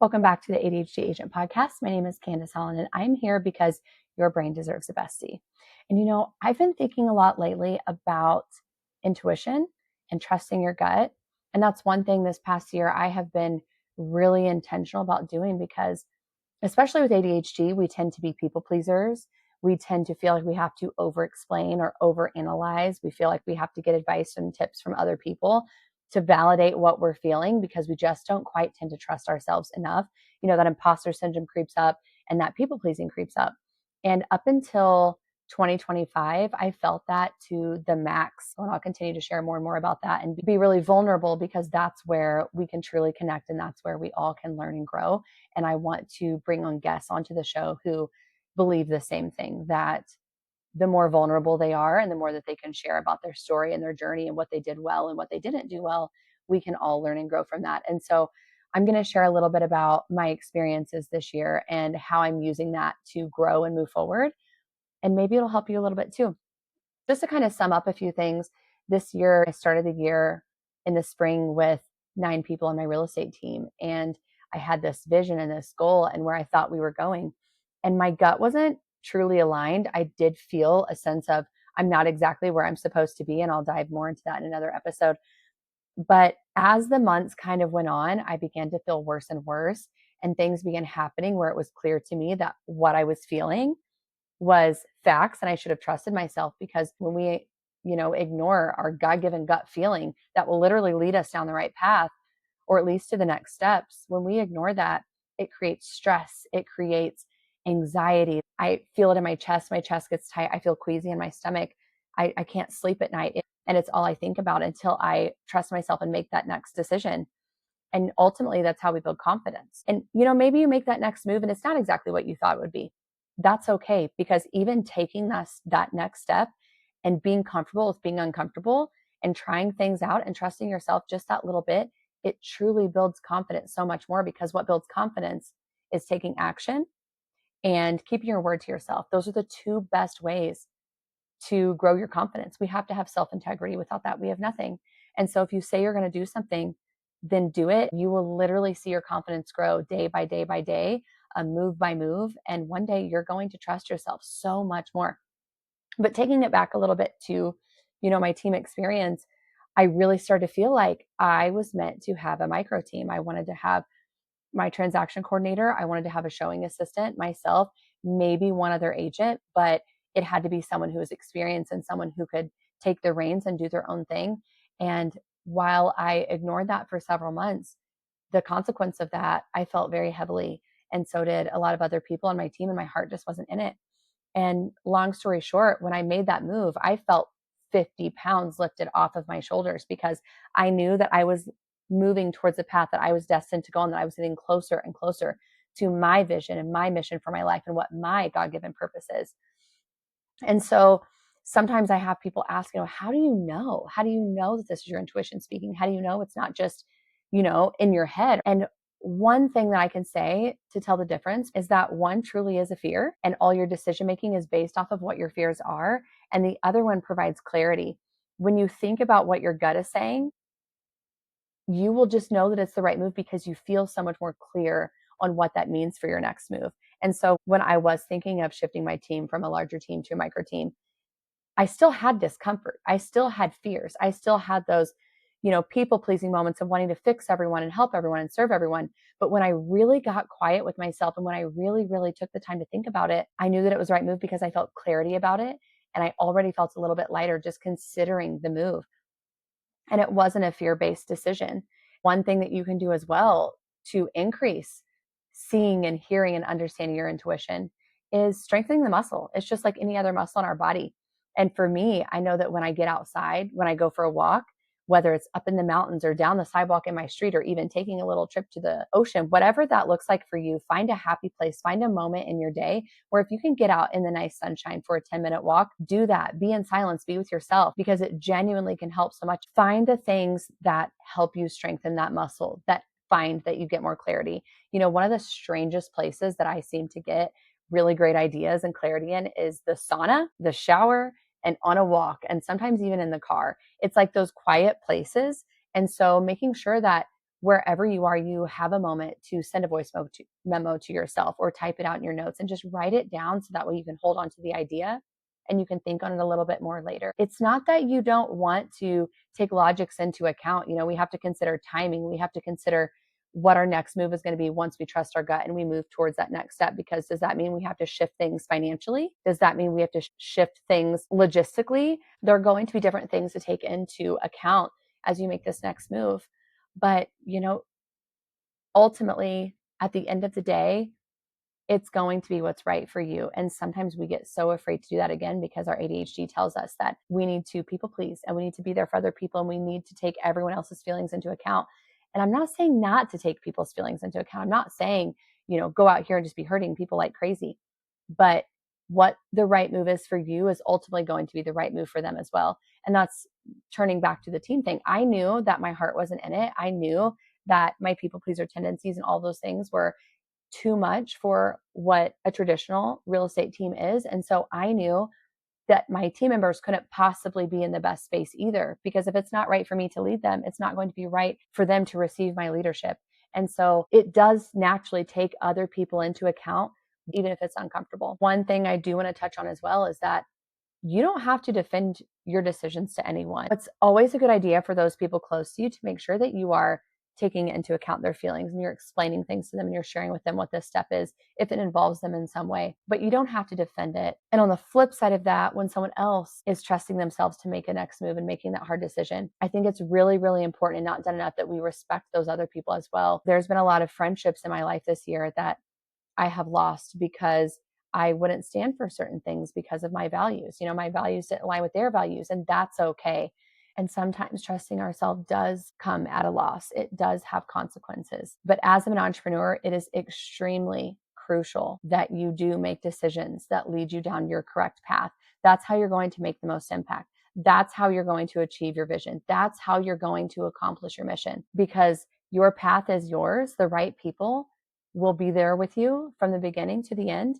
Welcome back to the ADHD Agent Podcast. My name is Candace Holland, and I'm here because your brain deserves a bestie. And I've been thinking a lot lately about intuition and trusting your gut. And that's one thing this past year I have been really intentional about doing because, especially with ADHD, we tend to be people pleasers. We tend to feel like we have to over explain or over analyze. We feel like we have to get advice and tips from other people to validate what we're feeling because we just don't quite tend to trust ourselves enough. That imposter syndrome creeps up and that people pleasing creeps up. And up until 2025, I felt that to the max. And I'll continue to share more and more about that and be really vulnerable because that's where we can truly connect and that's where we all can learn and grow. And I want to bring on guests onto the show who believe the same thing, that the more vulnerable they are and the more that they can share about their story and their journey and what they did well and what they didn't do well, we can all learn and grow from that. And so I'm going to share a little bit about my experiences this year and how I'm using that to grow and move forward. And maybe it'll help you a little bit too. Just to kind of sum up a few things, this year, I started the year in the spring with 9 people on my real estate team. And I had this vision and this goal and where I thought we were going. And my gut wasn't truly aligned. I did feel a sense of I'm not exactly where I'm supposed to be. And I'll dive more into that in another episode. But as the months kind of went on, I began to feel worse and worse. And things began happening where it was clear to me that what I was feeling was facts and I should have trusted myself, because when we, ignore our God-given gut feeling that will literally lead us down the right path or at least to the next steps, when we ignore that, it creates stress, it creates anxiety. I feel it in my chest gets tight, I feel queasy in my stomach, I can't sleep at night, and it's all I think about until I trust myself and make that next decision. And ultimately, that's how we build confidence. And, maybe you make that next move and it's not exactly what you thought it would be. That's okay, because even taking that next step and being comfortable with being uncomfortable and trying things out and trusting yourself just that little bit, it truly builds confidence so much more, because what builds confidence is taking action and keeping your word to yourself. Those are the two best ways to grow your confidence. We have to have self-integrity. Without that, we have nothing. And so if you say you're going to do something, then do it. You will literally see your confidence grow day by day by day, move by move. And one day you're going to trust yourself so much more. But taking it back a little bit to, my team experience, I really started to feel like I was meant to have a micro team. I wanted to have my transaction coordinator. I wanted to have a showing assistant, myself, maybe one other agent, but it had to be someone who was experienced and someone who could take the reins and do their own thing. And while I ignored that for several months, the consequence of that, I felt very heavily. And so did a lot of other people on my team, and my heart just wasn't in it. And long story short, when I made that move, I felt 50 pounds lifted off of my shoulders, because I knew that I was moving towards the path that I was destined to go on, that I was getting closer and closer to my vision and my mission for my life and what my God-given purpose is. And so sometimes I have people ask, how do you know? How do you know that this is your intuition speaking? How do you know it's not just, in your head? And one thing that I can say to tell the difference is that one truly is a fear, and all your decision making is based off of what your fears are. And the other one provides clarity. When you think about what your gut is saying, you will just know that it's the right move because you feel so much more clear on what that means for your next move. And so when I was thinking of shifting my team from a larger team to a micro team, I still had discomfort. I still had fears. I still had those, people pleasing moments of wanting to fix everyone and help everyone and serve everyone. But when I really got quiet with myself and when I really, really took the time to think about it, I knew that it was the right move because I felt clarity about it. And I already felt a little bit lighter just considering the move. And it wasn't a fear-based decision. One thing that you can do as well to increase seeing and hearing and understanding your intuition is strengthening the muscle. It's just like any other muscle in our body. And for me, I know that when I get outside, when I go for a walk, whether it's up in the mountains or down the sidewalk in my street, or even taking a little trip to the ocean, whatever that looks like for you, find a happy place, find a moment in your day where if you can get out in the nice sunshine for a 10-minute walk, do that. Be in silence, be with yourself, because it genuinely can help so much. Find the things that help you strengthen that muscle, that find that you get more clarity. One of the strangest places that I seem to get really great ideas and clarity in is the sauna, the shower, and on a walk, and sometimes even in the car. It's like those quiet places. And so making sure that wherever you are, you have a moment to send a voice memo to yourself or type it out in your notes and just write it down so that way you can hold on to the idea and you can think on it a little bit more later. It's not that you don't want to take logics into account. We have to consider timing. We have to consider what our next move is going to be once we trust our gut and we move towards that next step. Because does that mean we have to shift things financially? Does that mean we have to shift things logistically? There are going to be different things to take into account as you make this next move. But, ultimately, at the end of the day, it's going to be what's right for you. And sometimes we get so afraid to do that again because our ADHD tells us that we need to people please and we need to be there for other people and we need to take everyone else's feelings into account. And I'm not saying not to take people's feelings into account. I'm not saying, go out here and just be hurting people like crazy. But what the right move is for you is ultimately going to be the right move for them as well. And that's turning back to the team thing. I knew that my heart wasn't in it. I knew that my people pleaser tendencies and all those things were too much for what a traditional real estate team is. And so I knew that my team members couldn't possibly be in the best space either, because if it's not right for me to lead them, it's not going to be right for them to receive my leadership. And so it does naturally take other people into account, even if it's uncomfortable. One thing I do want to touch on as well is that you don't have to defend your decisions to anyone. It's always a good idea for those people close to you to make sure that you are taking into account their feelings and you're explaining things to them and you're sharing with them what this step is if it involves them in some way, but you don't have to defend it. And on the flip side of that, when someone else is trusting themselves to make a next move and making that hard decision, I think it's really, really important and not done enough that we respect those other people as well. There's been a lot of friendships in my life this year that I have lost because I wouldn't stand for certain things because of my values. My values didn't align with their values, and that's okay. And sometimes trusting ourselves does come at a loss. It does have consequences. But as an entrepreneur, it is extremely crucial that you do make decisions that lead you down your correct path. That's how you're going to make the most impact. That's how you're going to achieve your vision. That's how you're going to accomplish your mission, because your path is yours. The right people will be there with you from the beginning to the end.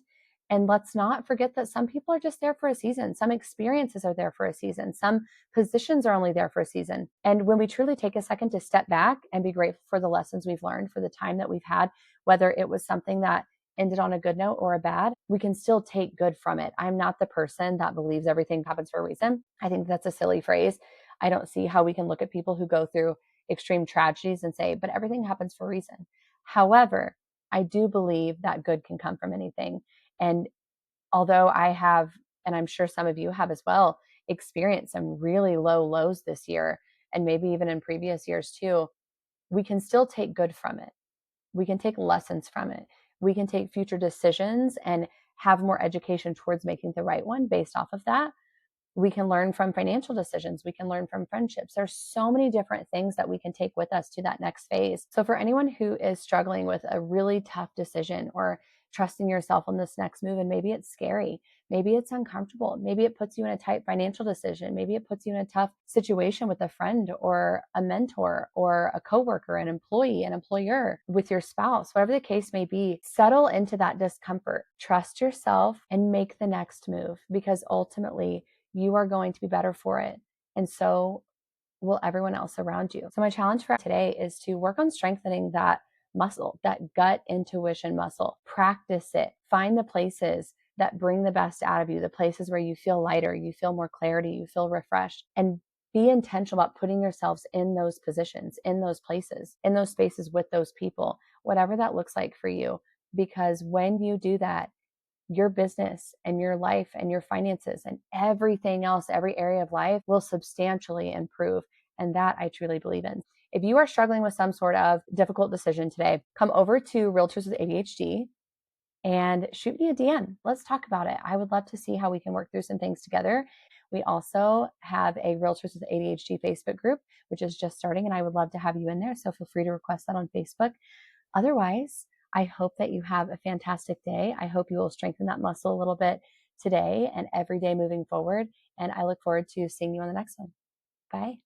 And let's not forget that some people are just there for a season. Some experiences are there for a season. Some positions are only there for a season. And when we truly take a second to step back and be grateful for the lessons we've learned, for the time that we've had, whether it was something that ended on a good note or a bad, we can still take good from it. I'm not the person that believes everything happens for a reason. I think that's a silly phrase. I don't see how we can look at people who go through extreme tragedies and say, but everything happens for a reason. However, I do believe that good can come from anything. And although I have, and I'm sure some of you have as well, experienced some really low lows this year, and maybe even in previous years too, we can still take good from it. We can take lessons from it. We can take future decisions and have more education towards making the right one based off of that. We can learn from financial decisions. We can learn from friendships. There's so many different things that we can take with us to that next phase. So for anyone who is struggling with a really tough decision or trusting yourself on this next move, and maybe it's scary, maybe it's uncomfortable, maybe it puts you in a tight financial decision, maybe it puts you in a tough situation with a friend or a mentor or a coworker, an employee, an employer, with your spouse, whatever the case may be, settle into that discomfort, trust yourself, and make the next move, because ultimately you are going to be better for it. And so will everyone else around you. So my challenge for today is to work on strengthening that muscle, that gut intuition muscle. Practice it. Find the places that bring the best out of you, the places where you feel lighter, you feel more clarity, you feel refreshed, and be intentional about putting yourselves in those positions, in those places, in those spaces with those people, whatever that looks like for you. Because when you do that, your business and your life and your finances and everything else, every area of life will substantially improve. And that I truly believe in. If you are struggling with some sort of difficult decision today, come over to Realtors with ADHD and shoot me a DM. Let's talk about it. I would love to see how we can work through some things together. We also have a Realtors with ADHD Facebook group, which is just starting, and I would love to have you in there. So feel free to request that on Facebook. Otherwise, I hope that you have a fantastic day. I hope you will strengthen that muscle a little bit today and every day moving forward. And I look forward to seeing you on the next one. Bye.